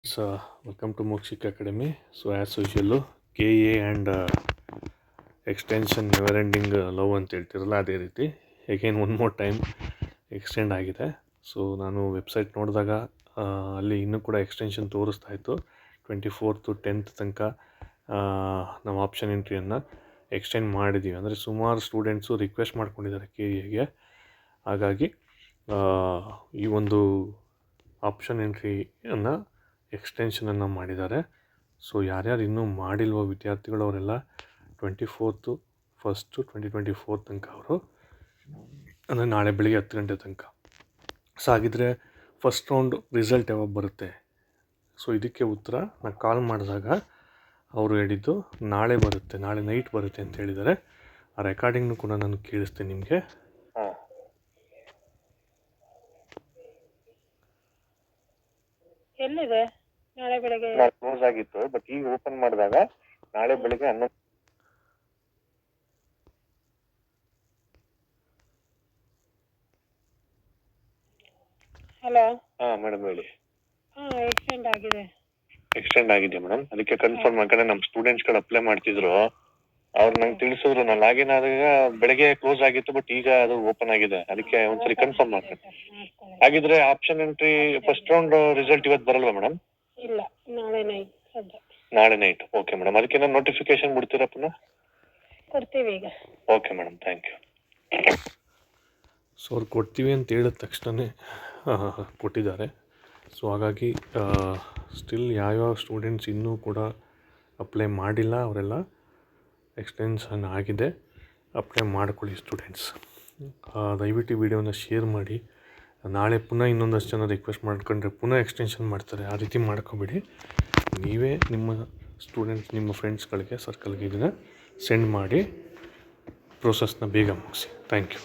Welcome to Mokshik Academy. So as usual, KA and extension never ending love ಅಂತ ಹೇಳ್ತಿರಲ್ಲ ಅದೇ ರೀತಿ again one more time extend ಆಗಿದೆ. So ನಾನು website ನೋಡಿದಾಗ ಅಲ್ಲಿ ಇನ್ನೂ ಕೂಡ ಎಕ್ಸ್ಟೆನ್ಷನ್ ತೋರಿಸ್ತಾ ಇತ್ತು 24th to 10th ತನಕ ನಾವು ಆಪ್ಷನ್ ಎಂಟ್ರಿಯನ್ನು ಎಕ್ಸ್ಟೆಂಡ್ ಮಾಡಿದ್ದೀವಿ. ಅಂದರೆ ಸುಮಾರು ಸ್ಟೂಡೆಂಟ್ಸು ರಿಕ್ವೆಸ್ಟ್ ಮಾಡ್ಕೊಂಡಿದ್ದಾರೆ KAಗೆ. ಹಾಗಾಗಿ ಈ ಒಂದು ಆಪ್ಷನ್ ಎಂಟ್ರಿಯನ್ನು ಎಕ್ಸ್ಟೆನ್ಷನನ್ನು ಮಾಡಿದ್ದಾರೆ. ಸೊ ಯಾರ್ಯಾರು ಇನ್ನೂ ಮಾಡಿಲ್ವೋ ವಿದ್ಯಾರ್ಥಿಗಳು ಅವರೆಲ್ಲ 24th 1st 2024 ತನಕ ಅವರು ಅಂದರೆ ನಾಳೆ ಬೆಳಿಗ್ಗೆ 10 ಗಂಟೆ ತನಕ. ಸೊ ಹಾಗಿದ್ರೆ ಫಸ್ಟ್ ರೌಂಡ್ ರಿಸಲ್ಟ್ ಯಾವಾಗ ಬರುತ್ತೆ? ಸೊ ಇದಕ್ಕೆ ಉತ್ತರ ನಾನು ಕಾಲ್ ಮಾಡಿದಾಗ ಅವರು ಹೇಳಿದ್ದು ನಾಳೆ ಬರುತ್ತೆ, ನಾಳೆ ನೈಟ್ ಬರುತ್ತೆ ಅಂತ ಹೇಳಿದ್ದಾರೆ. ಆ ರೆಕಾರ್ಡಿಂಗ್ನು ಕೂಡ ನಾನು ಕೇಳಿಸ್ತೀನಿ ನಿಮಗೆ. ಎಲ್ಲಿದೆ? ನಾಳೆ ಬೆಳಗ್ಗೆ ಕ್ಲೋಸ್ ಆಗಿತ್ತು, ಬಟ್ ಈಗ ಓಪನ್ ಮಾಡಿದಾಗ ನಾಳೆ ಬೆಳಿಗ್ಗೆ 11. ಹಲೋ. ಮೇಡಮ್ ಹೇಳಿ. ಎಕ್ಸ್ಟೆಂಡ್ ಆಗಿದೆ. ಎಕ್ಸ್ಟೆಂಡ್ ಆಗಿದೆ ಮೇಡಮ್, ಅದಕ್ಕೆ ಕನ್ಫರ್ಮ್ ಯಾಕಂದ್ರೆ ನಮ್ಮ ಸ್ಟೂಡೆಂಟ್ಸ್ ಗಳು ಅಪ್ಲೈ ಮಾಡ್ತಿದ್ರು, ಅವ್ರು ನಂಗೆ ತಿಳಿಸಿದ್ರು. ನಾನು ಲಾಗಿನ್ ಆದಾಗ ಬೆಳಗ್ಗೆ ಕ್ಲೋಸ್ ಆಗಿತ್ತು, ಬಟ್ ಈಗ ಅದು ಓಪನ್ ಆಗಿದೆ. ಅದಕ್ಕೆ ಒಂದ್ಸರಿ ಕನ್ಫರ್ಮ್ ಮಾಡ್ತೀನಿ. ಹಾಗಿದ್ರೆ option entry first round result ಇವತ್ತು ಬರಲ್ವಾ ಮೇಡಮ್? ಇಲ್ಲ, ನಾಳೆ ನೈಟ್ ಸದ್ಯ. ನಾಳೆ ನೈಟ್. ಓಕೆ ಮೇಡಮ್, ಅದಕ್ಕೆ ನಾನು ನೋಟಿಫಿಕೇಶನ್ ಬಿಡ್ತೀರಾ ಪುನಃ? ಕೊಡ್ತೀವಿ ಈಗ. Okay madam, thank you. So ಅವ್ರು ಕೊಡ್ತೀವಿ ಅಂತ ಹೇಳಿದ ತಕ್ಷಣವೇ ಕೊಟ್ಟಿದ್ದಾರೆ. ಸೊ ಹಾಗಾಗಿ ಸ್ಟಿಲ್ ಯಾವ್ಯಾವ ಸ್ಟೂಡೆಂಟ್ಸ್ ಇನ್ನೂ ಕೂಡ ಅಪ್ಲೈ ಮಾಡಿಲ್ಲ ಅವರೆಲ್ಲ ಎಕ್ಸ್ಟೆನ್ಷನ್ ಆಗಿದೆ, ಅಪ್ಲೈ ಮಾಡ್ಕೊಳ್ಳಿ ಸ್ಟೂಡೆಂಟ್ಸ್. ದಯವಿಟ್ಟು ವಿಡಿಯೋನ ಶೇರ್ ಮಾಡಿ. ನಾಳೆ ಪುನಃ ಇನ್ನೊಂದಷ್ಟು ಜನ ರಿಕ್ವೆಸ್ಟ್ ಮಾಡ್ಕೊಂಡ್ರೆ ಪುನಃ ಎಕ್ಸ್ಟೆನ್ಷನ್ ಮಾಡ್ತಾರೆ. ಆ ರೀತಿ ಮಾಡ್ಕೊಬೇಡಿ. ನೀವೇ ನಿಮ್ಮ ಸ್ಟೂಡೆಂಟ್ಸ್, ನಿಮ್ಮ ಫ್ರೆಂಡ್ಸ್ಗಳಿಗೆ, ಸರ್ಕಲ್ಗೆ ಇದನ್ನು ಸೆಂಡ್ ಮಾಡಿ ಪ್ರೋಸೆಸ್ನ ಬೇಗ ಮುಗಿಸಿ. Thank you.